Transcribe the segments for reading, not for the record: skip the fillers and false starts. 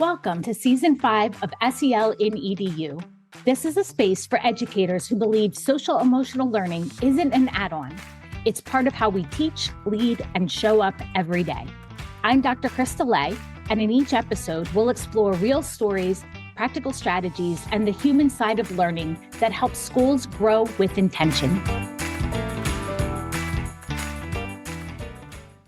Welcome to Season 5 of SEL in EDU. This is a space for educators who believe social emotional learning isn't an add-on. It's part of how we teach, lead, and show up every day. I'm Dr. Krista Lay, and in each episode, we'll explore real stories, practical strategies, and the human side of learning that helps schools grow with intention.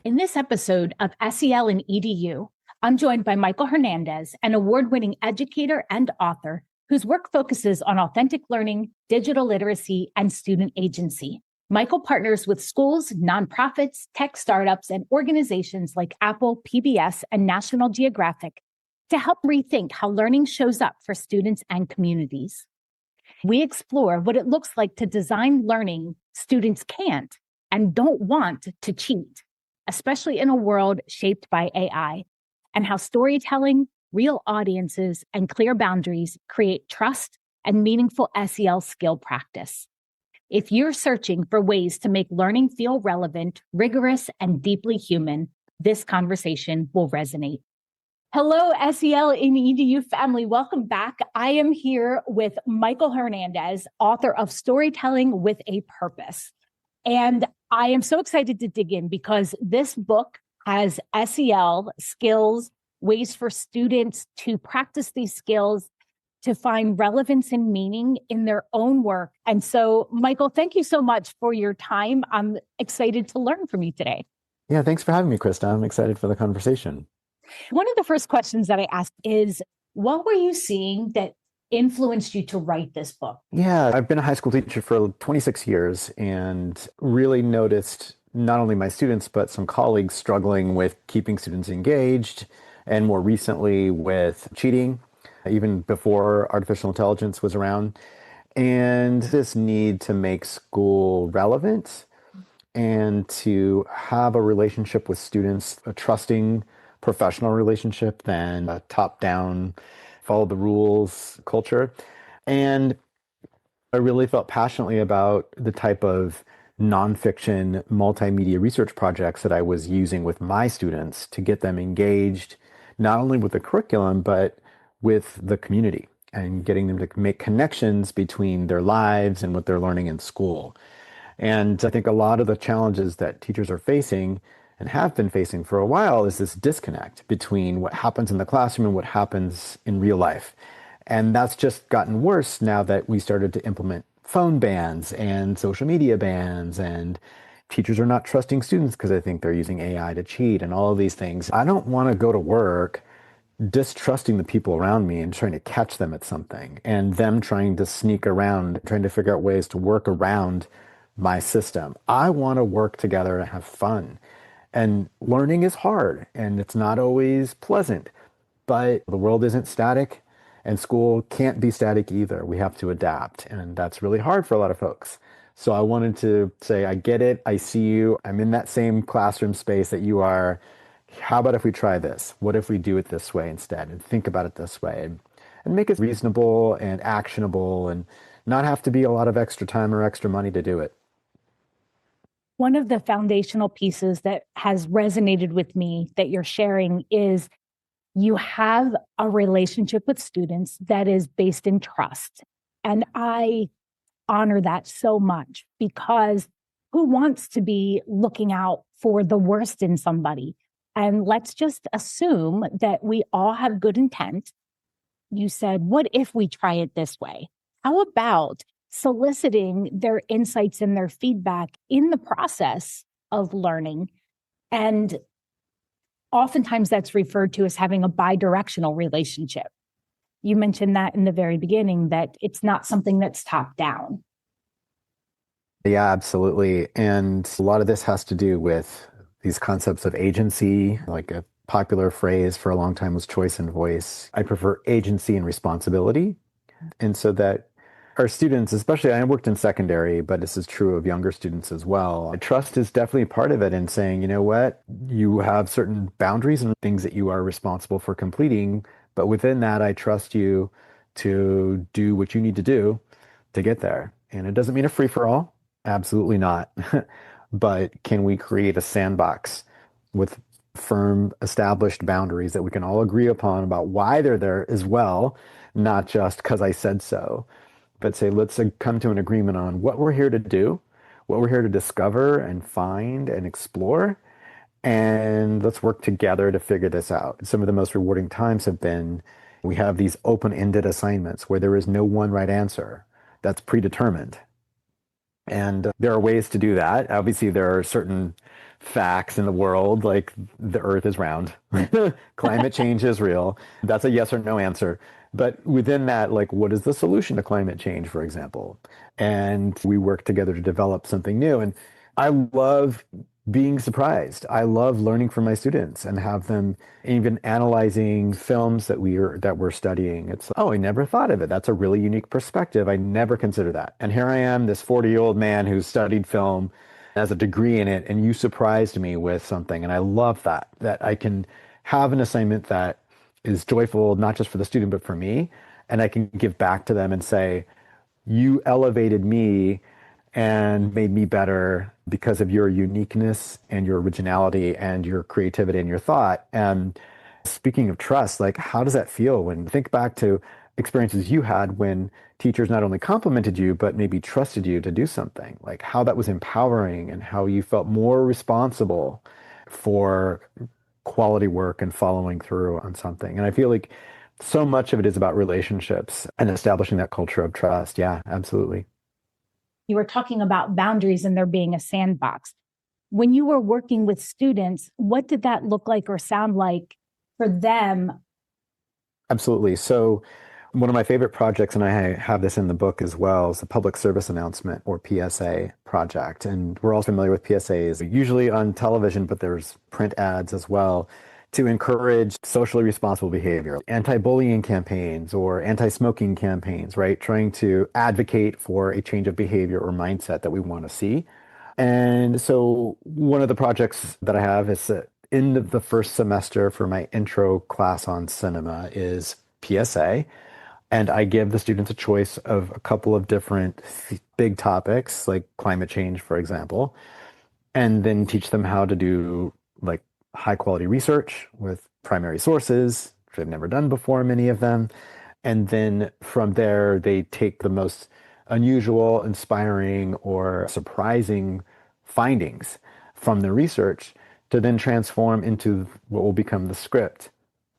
In this episode of SEL in EDU, I'm joined by Michael Hernandez, an award-winning educator and author whose work focuses on authentic learning, digital literacy, and student agency. Michael partners with schools, nonprofits, tech startups, and organizations like Apple, PBS, and National Geographic to help rethink how learning shows up for students and communities. We explore what it looks like to design learning students can't and don't want to cheat, especially in a world shaped by AI, and how storytelling, real audiences, and clear boundaries create trust and meaningful SEL skill practice. If you're searching for ways to make learning feel relevant, rigorous, and deeply human, this conversation will resonate. Hello, SEL in EDU family. Welcome back. I am here with Michael Hernandez, author of Storytelling with a Purpose. And I am so excited to dig in because this book has SEL skills, ways for students to practice these skills, to find relevance and meaning in their own work. And so, Michael, thank you so much for your time. I'm excited to learn from you today. Yeah, thanks for having me, Krista. I'm excited for the conversation. One of the first questions that I asked is, what were you seeing that influenced you to write this book? Yeah, I've been a high school teacher for 26 years and really noticed not only my students, but some colleagues struggling with keeping students engaged, and more recently with cheating, even before artificial intelligence was around. And this need to make school relevant and to have a relationship with students, a trusting professional relationship than a top-down, follow the rules culture. And I really felt passionately about the type of nonfiction multimedia research projects that I was using with my students to get them engaged, not only with the curriculum, but with the community and getting them to make connections between their lives and what they're learning in school. And I think a lot of the challenges that teachers are facing and have been facing for a while is this disconnect between what happens in the classroom and what happens in real life. And that's just gotten worse now that we started to implement phone bans and social media bans, and teachers are not trusting students because I think they're using AI to cheat and all of these things. I don't want to go to work distrusting the people around me and trying to catch them at something, and them trying to sneak around, trying to figure out ways to work around my system. I want to work together and have fun. And learning is hard and it's not always pleasant, but the world isn't static. And school can't be static either. We have to adapt. And that's really hard for a lot of folks. So I wanted to say, I get it. I see you. I'm in that same classroom space that you are. How about if we try this? What if we do it this way instead and think about it this way and make it reasonable and actionable and not have to be a lot of extra time or extra money to do it? One of the foundational pieces that has resonated with me that you're sharing is you have a relationship with students that is based in trust. And I honor that so much, because who wants to be looking out for the worst in somebody? And let's just assume that we all have good intent. You said, what if we try it this way? How about soliciting their insights and their feedback in the process of learning? And oftentimes that's referred to as having a bi-directional relationship. You mentioned that in the very beginning, that it's not something that's top down. Yeah, absolutely. And a lot of this has to do with these concepts of agency. Like a popular phrase for a long time was choice and voice. I prefer agency and responsibility. And so that our students, especially, I worked in secondary, but this is true of younger students as well. Trust is definitely part of it in saying, you know what, you have certain boundaries and things that you are responsible for completing, but within that, I trust you to do what you need to do to get there. And it doesn't mean a free-for-all, absolutely not. But can we create a sandbox with firm, established boundaries that we can all agree upon about why they're there as well, not just because I said so, but say, let's come to an agreement on what we're here to do, what we're here to discover and find and explore, and let's work together to figure this out. Some of the most rewarding times have been we have these open-ended assignments where there is no one right answer that's predetermined. And there are ways to do that. Obviously, there are certain facts in the world, like the earth is round, climate change is real. That's a yes or no answer. But within that, like, what is the solution to climate change, for example? And we work together to develop something new. And I love being surprised. I love learning from my students and have them even analyzing films that we're studying. It's, oh, I never thought of it. That's a really unique perspective. I never considered that. And here I am, this 40-year-old man who's studied film, has a degree in it, and you surprised me with something. And I love that I can have an assignment that is joyful, not just for the student, but for me. And I can give back to them and say, you elevated me and made me better because of your uniqueness and your originality and your creativity and your thought. And speaking of trust, like, how does that feel when think back to experiences you had when teachers not only complimented you, but maybe trusted you to do something, like how that was empowering and how you felt more responsible for quality work and following through on something. And I feel like so much of it is about relationships and establishing that culture of trust. Yeah, absolutely. You were talking about boundaries and there being a sandbox. When you were working with students, what did that look like or sound like for them? Absolutely. So one of my favorite projects, and I have this in the book as well, is the public service announcement or PSA project. And we're all familiar with PSAs, usually on television, but there's print ads as well to encourage socially responsible behavior, anti-bullying campaigns or anti-smoking campaigns, right? Trying to advocate for a change of behavior or mindset that we want to see. And so one of the projects that I have is in the first semester for my intro class on cinema is PSA. And I give the students a choice of a couple of different big topics, like climate change, for example, and then teach them how to do like high quality research with primary sources, which I've never done before, many of them. And then from there, they take the most unusual, inspiring, or surprising findings from the research to then transform into what will become the script.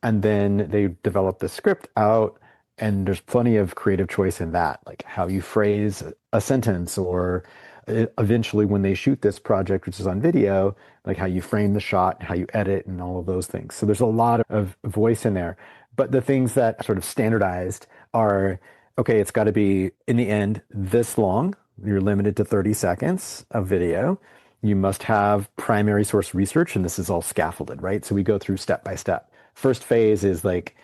And then they develop the script out, and there's plenty of creative choice in that, like how you phrase a sentence, or eventually when they shoot this project, which is on video, like how you frame the shot, how you edit, and all of those things. So there's a lot of voice in there. But the things that sort of standardized are, okay, it's got to be in the end this long. You're limited to 30 seconds of video. You must have primary source research, and this is all scaffolded, right? So we go through step by step. First phase is like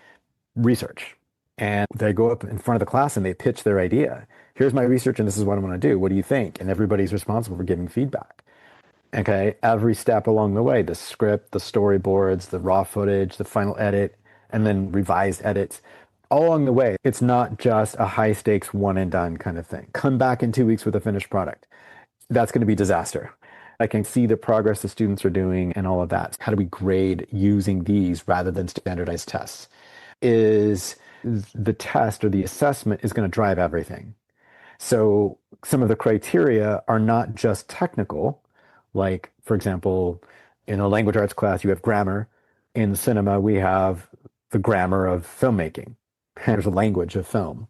research. And they go up in front of the class and they pitch their idea. Here's my research and this is what I want to do. What do you think? And everybody's responsible for giving feedback. Okay, every step along the way, the script, the storyboards, the raw footage, the final edit, and then revised edits. All along the way, it's not just a high stakes one and done kind of thing. Come back in 2 weeks with a finished product. That's going to be disaster. I can see the progress the students are doing and all of that. How do we grade using these rather than standardized tests? Is the test or the assessment is going to drive everything. So some of the criteria are not just technical, like, for example, in a language arts class, you have grammar. In cinema, we have the grammar of filmmaking. There's a language of film.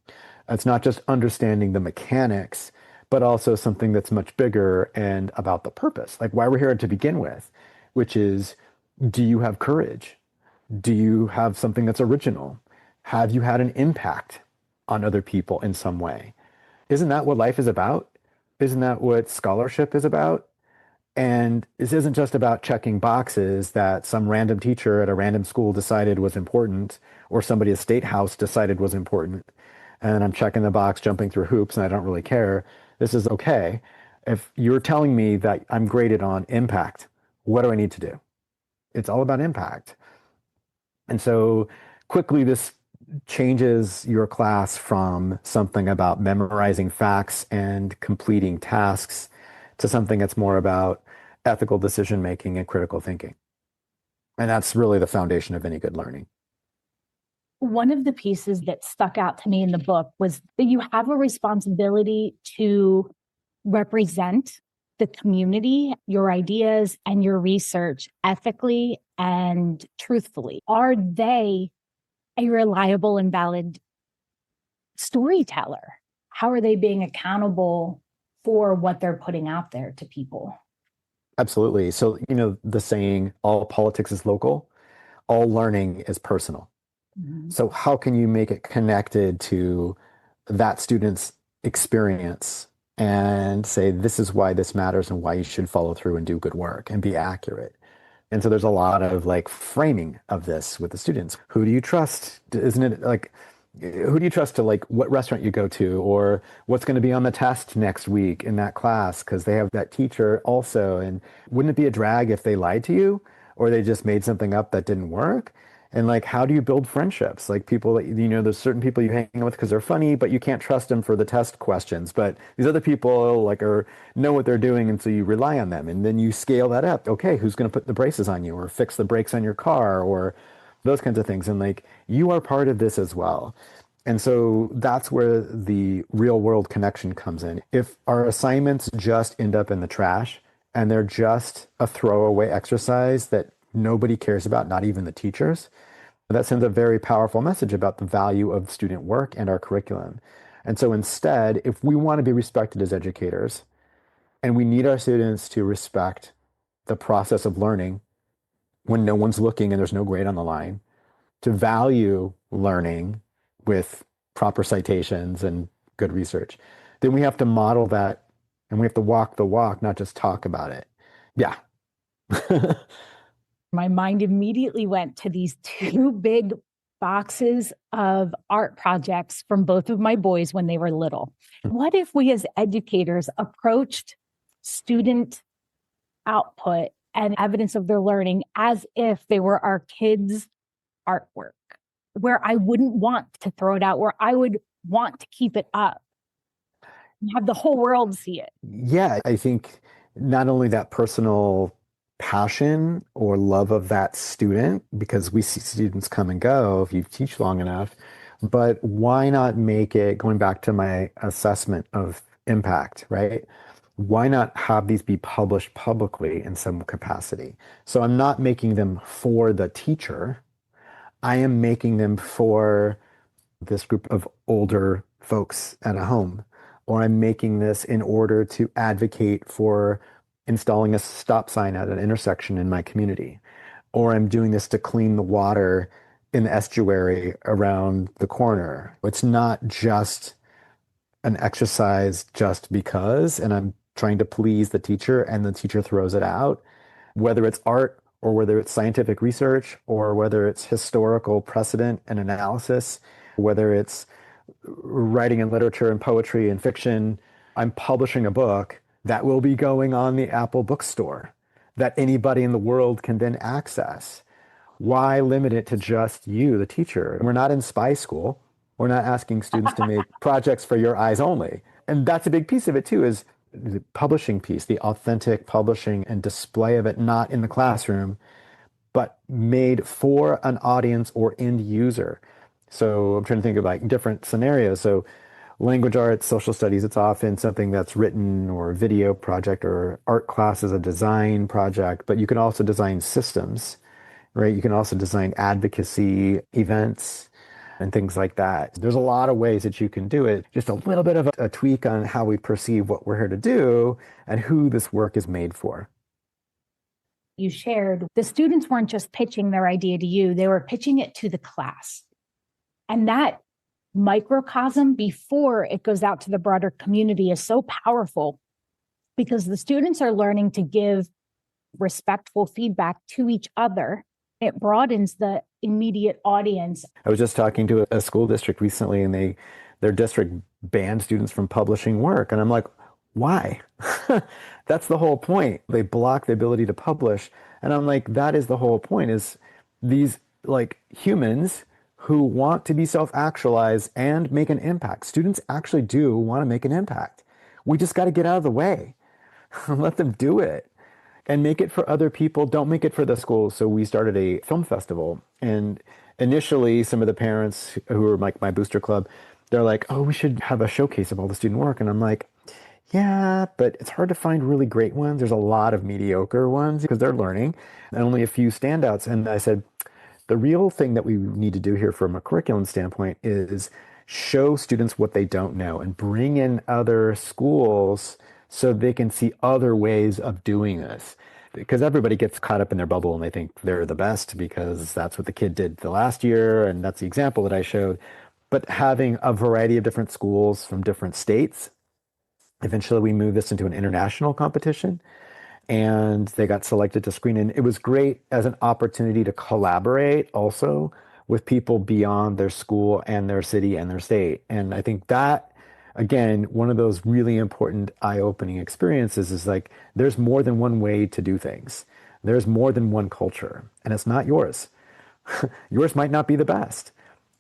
It's not just understanding the mechanics, but also something that's much bigger and about the purpose, like why we're here to begin with, which is, do you have courage? Do you have something that's original? Have you had an impact on other people in some way? Isn't that what life is about? Isn't that what scholarship is about? And this isn't just about checking boxes that some random teacher at a random school decided was important, or somebody at State House decided was important. And I'm checking the box, jumping through hoops, and I don't really care. This is okay. If you're telling me that I'm graded on impact, what do I need to do? It's all about impact. And so quickly, this changes your class from something about memorizing facts and completing tasks to something that's more about ethical decision making and critical thinking. And that's really the foundation of any good learning. One of the pieces that stuck out to me in the book was that you have a responsibility to represent the community, your ideas, and your research ethically and truthfully. Are they a reliable and valid storyteller? How are they being accountable for what they're putting out there to people? Absolutely. So, the saying, all politics is local, all learning is personal. Mhm. So how can you make it connected to that student's experience and say, this is why this matters and why you should follow through and do good work and be accurate? And so there's a lot of like framing of this with the students. Who do you trust? Isn't it like, who do you trust to like what restaurant you go to or what's going to be on the test next week in that class? Because they have that teacher also. And wouldn't it be a drag if they lied to you or they just made something up that didn't work? And like, how do you build friendships? Like people that, there's certain people you hang with because they're funny, but you can't trust them for the test questions. But these other people like know what they're doing. And so you rely on them. And then you scale that up. Okay, who's going to put the braces on you or fix the brakes on your car or those kinds of things. And like, you are part of this as well. And so that's where the real world connection comes in. If our assignments just end up in the trash and they're just a throwaway exercise that nobody cares about, not even the teachers, that sends a very powerful message about the value of student work and our curriculum. And so instead, if we want to be respected as educators, and we need our students to respect the process of learning when no one's looking and there's no grade on the line, to value learning with proper citations and good research, then we have to model that and we have to walk the walk, not just talk about it. Yeah. My mind immediately went to these two big boxes of art projects from both of my boys when they were little. What if we as educators approached student output and evidence of their learning as if they were our kids' artwork, where I wouldn't want to throw it out, where I would want to keep it up and have the whole world see it? Yeah, I think not only that personal passion or love of that student, because we see students come and go if you teach long enough, but why not make it, going back to my assessment of impact, right? Why not have these be published publicly in some capacity? So I'm not making them for the teacher. I am making them for this group of older folks at a home, or I'm making this in order to advocate for installing a stop sign at an intersection in my community, or I'm doing this to clean the water in the estuary around the corner. It's not just an exercise just because, and I'm trying to please the teacher and the teacher throws it out, whether it's art or whether it's scientific research or whether it's historical precedent and analysis, whether it's writing and literature and poetry and fiction. I'm publishing a book that will be going on the Apple bookstore that anybody in the world can then access. Why limit it to just you, the teacher? We're not in spy school. We're not asking students to make projects for your eyes only. And that's a big piece of it too, is the publishing piece, the authentic publishing and display of it, not in the classroom, but made for an audience or end user. So I'm trying to think of like different scenarios. So language arts, social studies, it's often something that's written or a video project, or art class is a design project, but you can also design systems, right? You can also design advocacy events and things like that. There's a lot of ways that you can do it. Just a little bit of a tweak on how we perceive what we're here to do and who this work is made for. You shared the students weren't just pitching their idea to you, they were pitching it to the class. And that microcosm before it goes out to the broader community is so powerful because the students are learning to give respectful feedback to each other. It broadens the immediate audience. I was just talking to a school district recently, and their district banned students from publishing work. And I'm like, why? That's the whole point. They block the ability to publish. And I'm like, that is the whole point, is these like humans who want to be self-actualized and make an impact. Students actually do want to make an impact. We just got to get out of the way and let them do it. and make it for other people. Don't make it for the school. So we started a film festival. And initially, some of the parents who were like my booster club, they're like, oh, we should have a showcase of all the student work. And I'm like, yeah, but it's hard to find really great ones. There's a lot of mediocre ones because they're learning and only a few standouts. And I said, the real thing that we need to do here from a curriculum standpoint is show students what they don't know and bring in other schools so they can see other ways of doing this. Because everybody gets caught up in their bubble and they think they're the best because that's what the kid did the last year and that's the example that I showed. But having a variety of different schools from different states, eventually we moved this into an international competition and they got selected to screen. And it was great as an opportunity to collaborate also with people beyond their school and their city and their state. And I think that, again, one of those really important eye-opening experiences is like, there's more than one way to do things. There's more than one culture, and it's not yours. Yours might not be the best.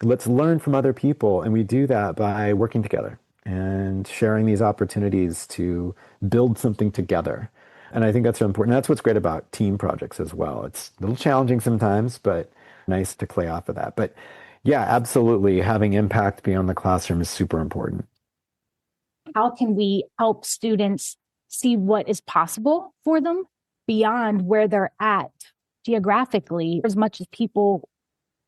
Let's learn from other people. And we do that by working together and sharing these opportunities to build something together. And I think that's so important. That's what's great about team projects as well. It's a little challenging sometimes, but nice to play off of that. But yeah, absolutely. Having impact beyond the classroom is super important. How can we help students see what is possible for them beyond where they're at geographically? As much as people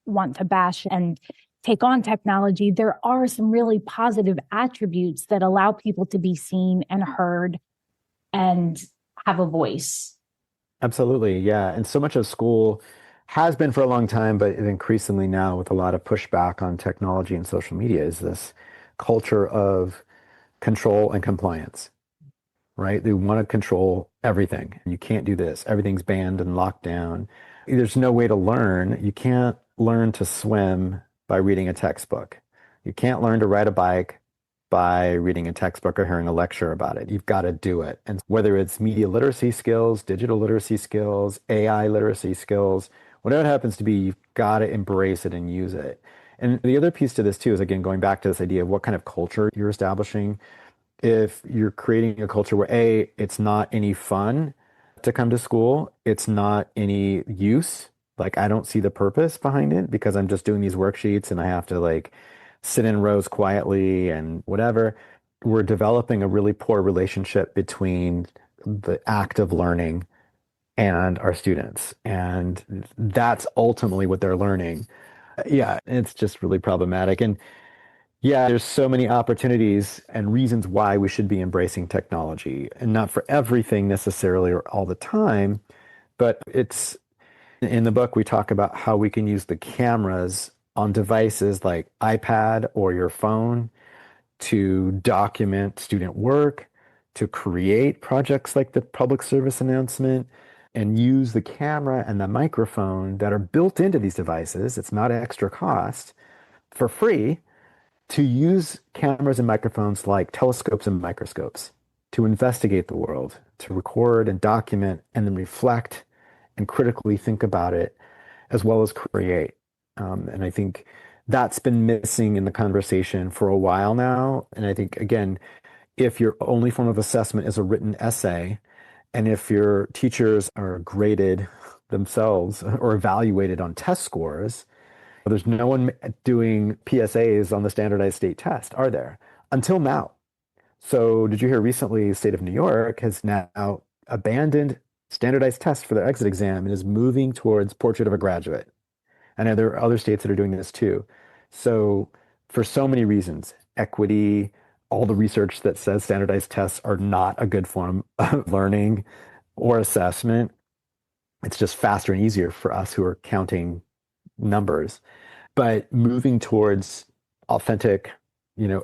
want to bash and take on technology, there are some really positive attributes that allow people to be seen and heard and have a voice. Absolutely. Yeah. And so much of school has been for a long time, but increasingly now with a lot of pushback on technology and social media is this culture of control and compliance, right? They want to control everything. You can't do this. Everything's banned and locked down. There's no way to learn. You can't learn to swim by reading a textbook. You can't learn to ride a bike by reading a textbook or hearing a lecture about it. You've got to do it. And whether it's media literacy skills, digital literacy skills, AI literacy skills, whatever it happens to be, you've got to embrace it and use it. And the other piece to this too is, again, going back to this idea of what kind of culture you're establishing. If you're creating a culture where A, it's not any fun to come to school, it's not any use, like I don't see the purpose behind it because I'm just doing these worksheets and I have to like sit in rows quietly and whatever, we're developing a really poor relationship between the act of learning and our students. And that's ultimately what they're learning. Yeah, it's just really problematic. And yeah, there's so many opportunities and reasons why we should be embracing technology and not for everything necessarily or all the time, but it's in the book, we talk about how we can use the cameras on devices like iPad or your phone to document student work, to create projects like the public service announcement, and use the camera and the microphone that are built into these devices. It's not an extra cost for free to use cameras and microphones like telescopes and microscopes to investigate the world, to record and document and then reflect and critically think about it as well as create. And I think that's been missing in the conversation for a while now. And I think, again, if your only form of assessment is a written essay, and if your teachers are graded themselves or evaluated on test scores, there's no one doing PSAs on the standardized state test, are there? Until now. So did you hear recently the state of New York has now abandoned standardized tests for their exit exam and is moving towards portrait of a graduate. I know there are other states that are doing this too. So for so many reasons, equity, all the research that says standardized tests are not a good form of learning or assessment. It's just faster and easier for us who are counting numbers. But moving towards authentic,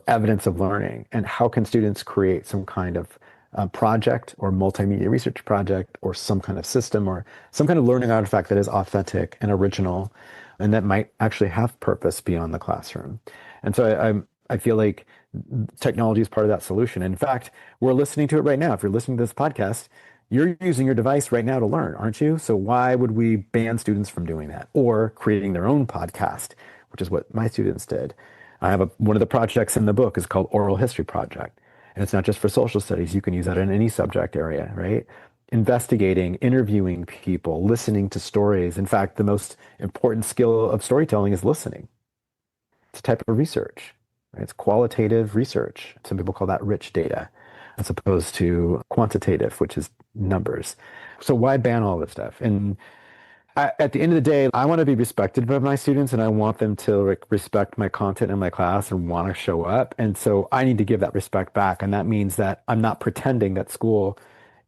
evidence of learning and how can students create some kind of project or multimedia research project or some kind of system or some kind of learning artifact that is authentic and original and that might actually have purpose beyond the classroom. And so I feel like technology is part of that solution. In fact, we're listening to it right now. If you're listening to this podcast, you're using your device right now to learn, aren't you? So why would we ban students from doing that or creating their own podcast, which is what my students did? I have one of the projects in the book is called Oral History Project. And it's not just for social studies. You can use that in any subject area, right? investigating, interviewing people, listening to stories. In fact, the most important skill of storytelling is listening. It's a type of research, right? It's qualitative research. Some people call that rich data, as opposed to quantitative, which is numbers. So why ban all this stuff? And at the end of the day, I want to be respected by my students, and I want them to respect my content in my class and want to show up. And so I need to give that respect back. And that means that I'm not pretending that school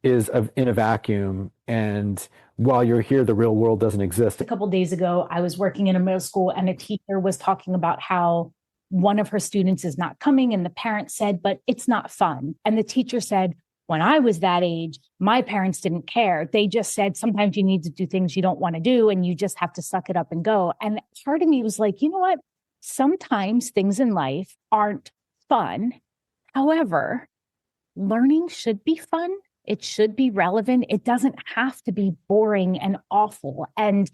is in a vacuum. And while you're here, the real world doesn't exist. A couple of days ago, I was working in a middle school and a teacher was talking about how one of her students is not coming. And the parent said, but it's not fun. And the teacher said, when I was that age, my parents didn't care. They just said, sometimes you need to do things you don't want to do and you just have to suck it up and go. And part of me was like, you know what? Sometimes things in life aren't fun. However, learning should be fun. It should be relevant. It doesn't have to be boring and awful. And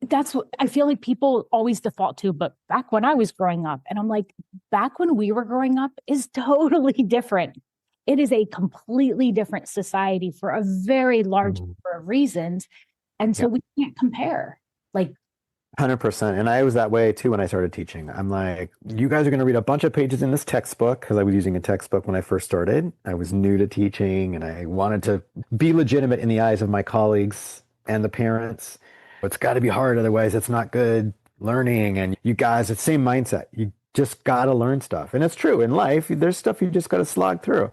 that's what I feel like people always default to. But back when I was growing up, and I'm like, back when we were growing up is totally different. It is a completely different society for a very large number of reasons. And so we can't compare. Like, 100%. And I was that way too when I started teaching. I'm like, you guys are going to read a bunch of pages in this textbook because I was using a textbook when I first started. I was new to teaching and I wanted to be legitimate in the eyes of my colleagues and the parents. It's got to be hard, otherwise it's not good learning. And you guys, it's the same mindset. You just got to learn stuff. And it's true in life. There's stuff you just got to slog through.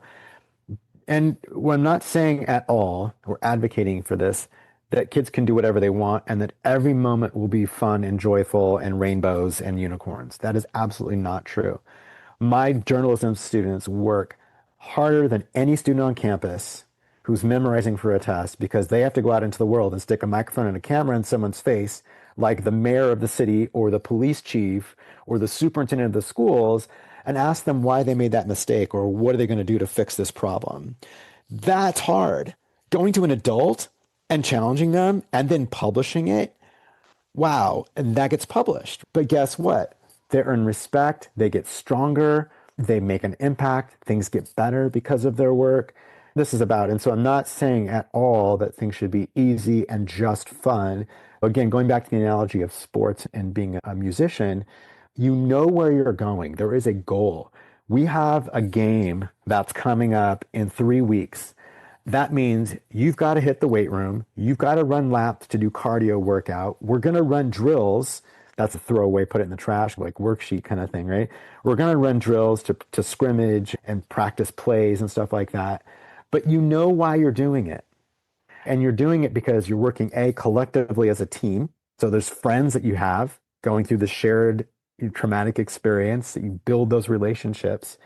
And what I'm not saying at all, or advocating for this, that kids can do whatever they want and that every moment will be fun and joyful and rainbows and unicorns. That is absolutely not true. My journalism students work harder than any student on campus who's memorizing for a test because they have to go out into the world and stick a microphone and a camera in someone's face, like the mayor of the city or the police chief or the superintendent of the schools, and ask them why they made that mistake or what are they going to do to fix this problem. That's hard. Going to an adult and challenging them and then publishing it, wow, and that gets published. But guess what? They earn respect, they get stronger, they make an impact, things get better because of their work. This is about, and so I'm not saying at all that things should be easy and just fun. Again, going back to the analogy of sports and being a musician, you know where you're going. There is a goal. We have a game that's coming up in 3 weeks. That means you've got to hit the weight room. You've got to run laps to do cardio workout. We're going to run drills. That's a throwaway, put it in the trash, like worksheet kind of thing, right? We're going to run drills to scrimmage and practice plays and stuff like that. But you know why you're doing it. And you're doing it because you're working, collectively as a team. So there's friends that you have going through the shared traumatic experience that you build those relationships.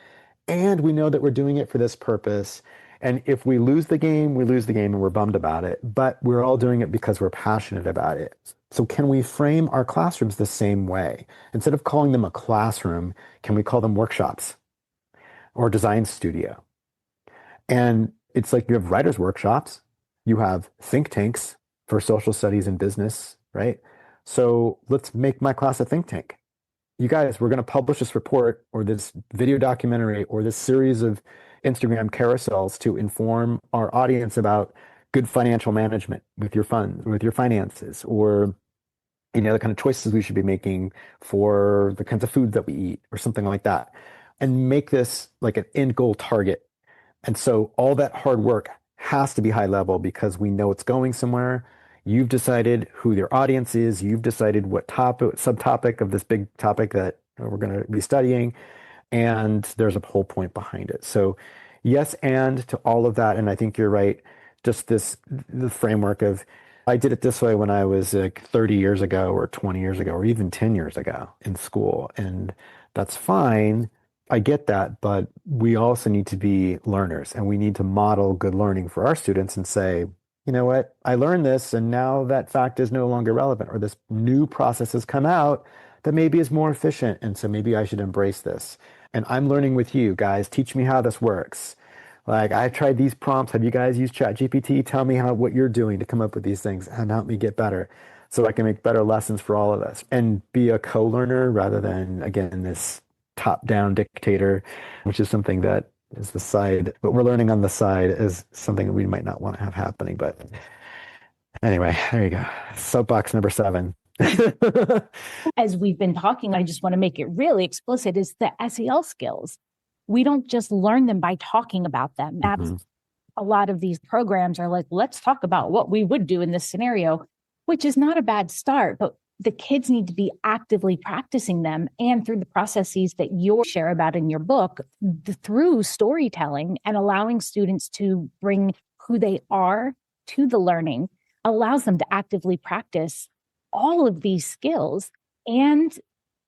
And we know that we're doing it for this purpose. And if we lose the game, we lose the game and we're bummed about it. But we're all doing it because we're passionate about it. So can we frame our classrooms the same way? Instead of calling them a classroom, can we call them workshops or design studio? And it's like you have writers' workshops, you have think tanks for social studies and business, right? So let's make my class a think tank. You guys, we're going to publish this report or this video documentary or this series of Instagram carousels to inform our audience about good financial management with your funds, with your finances, or the kind of choices we should be making for the kinds of food that we eat or something like that. And make this like an end goal target. And so all that hard work has to be high level because we know it's going somewhere. You've decided who your audience is. You've decided what subtopic of this big topic that we're going to be studying. And there's a whole point behind it. So yes, and to all of that. And I think you're right. Just the framework of, I did it this way when I was like 30 years ago or 20 years ago, or even 10 years ago in school. And that's fine. I get that, but we also need to be learners and we need to model good learning for our students and say, you know what, I learned this and now that fact is no longer relevant, or this new process has come out that maybe is more efficient. And so maybe I should embrace this. And I'm learning with you guys. Teach me how this works. Like, I've tried these prompts. Have you guys used ChatGPT? Tell me what you're doing to come up with these things and help me get better so I can make better lessons for all of us and be a co-learner rather than, again, this top-down dictator, which is something that is the side. What we're learning on the side is something that we might not want to have happening. But anyway, there you go. Soapbox number 7. As we've been talking, I just want to make it really explicit is the SEL skills. We don't just learn them by talking about them. That's a lot of these programs are like, let's talk about what we would do in this scenario, which is not a bad start, but the kids need to be actively practicing them. And through the processes that you share about in your book, through storytelling and allowing students to bring who they are to the learning, allows them to actively practice all of these skills. And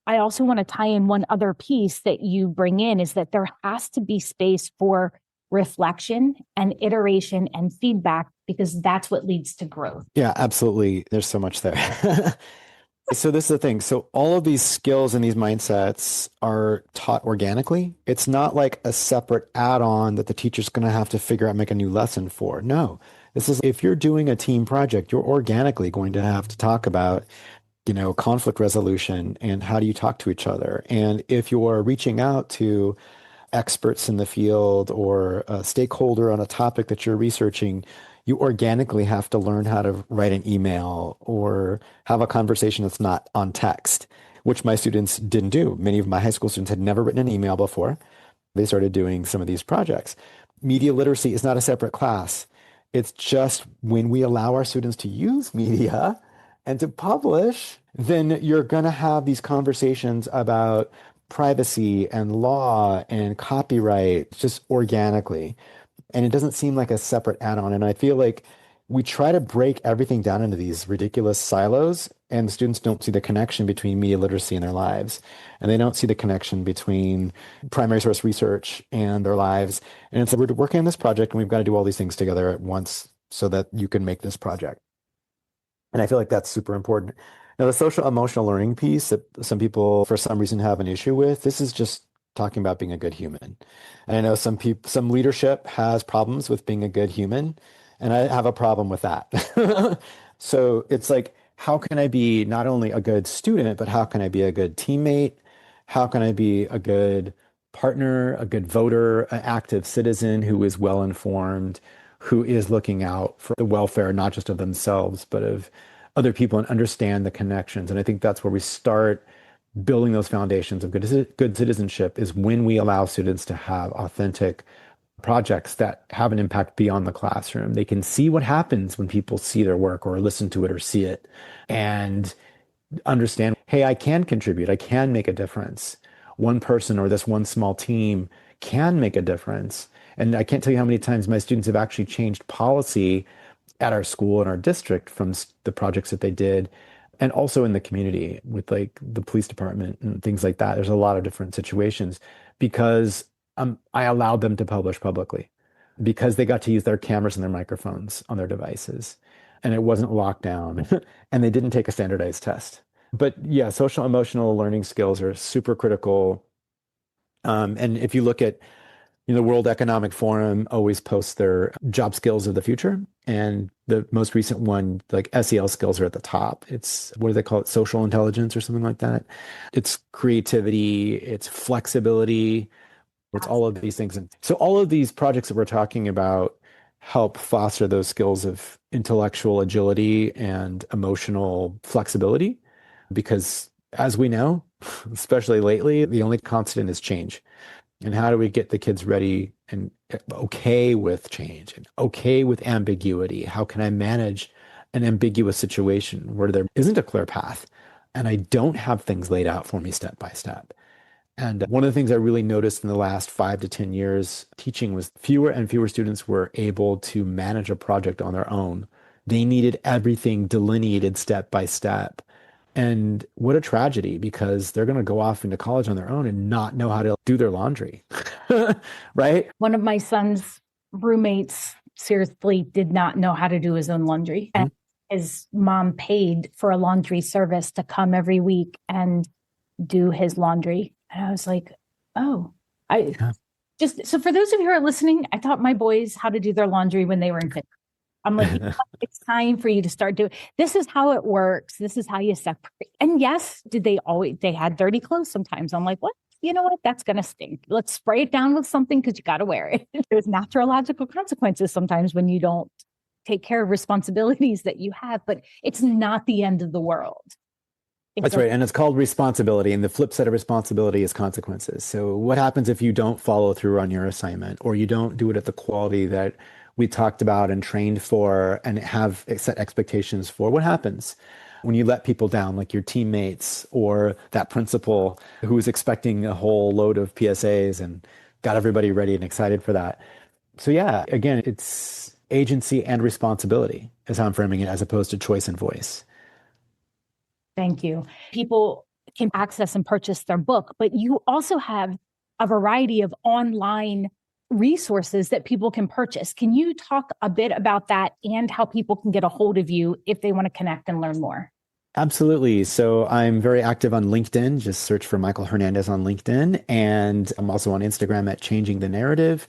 I also want to tie in one other piece that you bring in is that there has to be space for reflection and iteration and feedback, because that's what leads to growth. Yeah, absolutely. There's so much there. So this is the thing. So all of these skills and these mindsets are taught organically. It's not like a separate add-on that the teacher's going to have to figure out, make a new lesson for. No, this is if you're doing a team project, you're organically going to have to talk about, conflict resolution and how do you talk to each other. And if you're reaching out to experts in the field or a stakeholder on a topic that you're researching, you organically have to learn how to write an email or have a conversation that's not on text, which my students didn't do. Many of my high school students had never written an email before. They started doing some of these projects. Media literacy is not a separate class. It's just when we allow our students to use media and to publish, then you're going to have these conversations about privacy and law and copyright just organically. And it doesn't seem like a separate add-on. And I feel like we try to break everything down into these ridiculous silos, and students don't see the connection between media literacy and their lives. And they don't see the connection between primary source research and their lives. And it's like, we're working on this project and we've got to do all these things together at once so that you can make this project. And I feel like that's super important. Now, the social emotional learning piece that some people, for some reason, have an issue with, this is just talking about being a good human. And I know some leadership has problems with being a good human, and I have a problem with that. So it's like, how can I be not only a good student, but how can I be a good teammate? How can I be a good partner, a good voter, an active citizen who is well informed, who is looking out for the welfare, not just of themselves, but of other people, and understand the connections. And I think that's where we start building those foundations of good citizenship, is when we allow students to have authentic projects that have an impact beyond the classroom. They can see what happens when people see their work or listen to it or see it, and understand, hey, I can contribute. I can make a difference. One person or this one small team can make a difference. And I can't tell you how many times my students have actually changed policy at our school and our district from the projects that they did, and also in the community with like the police department and things like that. There's a lot of different situations because I allowed them to publish publicly, because they got to use their cameras and their microphones on their devices, and it wasn't locked down and they didn't take a standardized test. But yeah, social emotional learning skills are super critical. And if you look at, the World Economic Forum always posts their job skills of the future. And the most recent one, like SEL skills, are at the top. It's, what do they call it? Social intelligence or something like that. It's creativity, it's flexibility, it's all of these things. And so all of these projects that we're talking about help foster those skills of intellectual agility and emotional flexibility. Because as we know, especially lately, the only constant is change. And how do we get the kids ready and okay with change and okay with ambiguity? How can I manage an ambiguous situation where there isn't a clear path and I don't have things laid out for me step by step? And one of the things I really noticed in the last 5 to 10 years teaching was fewer and fewer students were able to manage a project on their own. They needed everything delineated step by step. And what a tragedy, because they're going to go off into college on their own and not know how to do their laundry, right? One of my son's roommates seriously did not know how to do his own laundry. And his mom paid for a laundry service to come every week and do his laundry. And I was like, oh, so for those of you who are listening, I taught my boys how to do their laundry when they were in fifth. I'm like, it's time for you to start doing, this is how it works. This is how you separate. And yes, they had dirty clothes sometimes. I'm like, what? you know what, that's going to stink. Let's spray it down with something because you got to wear it. There's naturological consequences sometimes when you don't take care of responsibilities that you have, but it's not the end of the world. That's right. And it's called responsibility. And the flip side of responsibility is consequences. So what happens if you don't follow through on your assignment, or you don't do it at the quality that we talked about and trained for and have set expectations for? What happens when you let people down, like your teammates or that principal who was expecting a whole load of PSAs and got everybody ready and excited for that? So yeah, again, it's agency and responsibility is how I'm framing it, as opposed to choice and voice. Thank you. People can access and purchase their book, but you also have a variety of online resources that people can purchase. Can you talk a bit about that and how people can get a hold of you if they want to connect and learn more? Absolutely. So I'm very active on LinkedIn. Just search for Michael Hernandez on LinkedIn. And I'm also on Instagram at Changing the Narrative.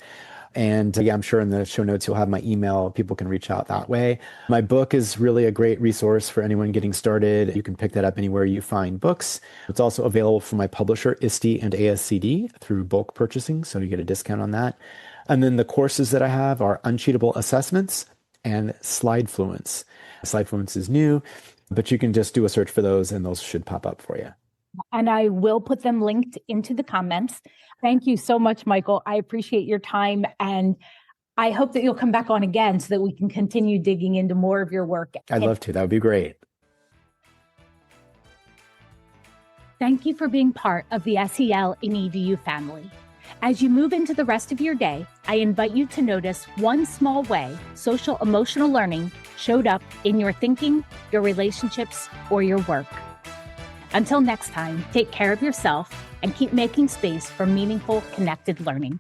And yeah, I'm sure in the show notes, you'll have my email. People can reach out that way. My book is really a great resource for anyone getting started. You can pick that up anywhere you find books. It's also available from my publisher, ISTE and ASCD, through bulk purchasing. So you get a discount on that. And then the courses that I have are Uncheatable Assessments and Slidefluence. Slidefluence is new, but you can just do a search for those and those should pop up for you. And I will put them linked into the comments. Thank you so much, Michael. I appreciate your time. And I hope that you'll come back on again so that we can continue digging into more of your work. I'd love to. That would be great. Thank you for being part of the SEL in EDU family. As you move into the rest of your day, I invite you to notice one small way social emotional learning showed up in your thinking, your relationships, or your work. Until next time, take care of yourself and keep making space for meaningful, connected learning.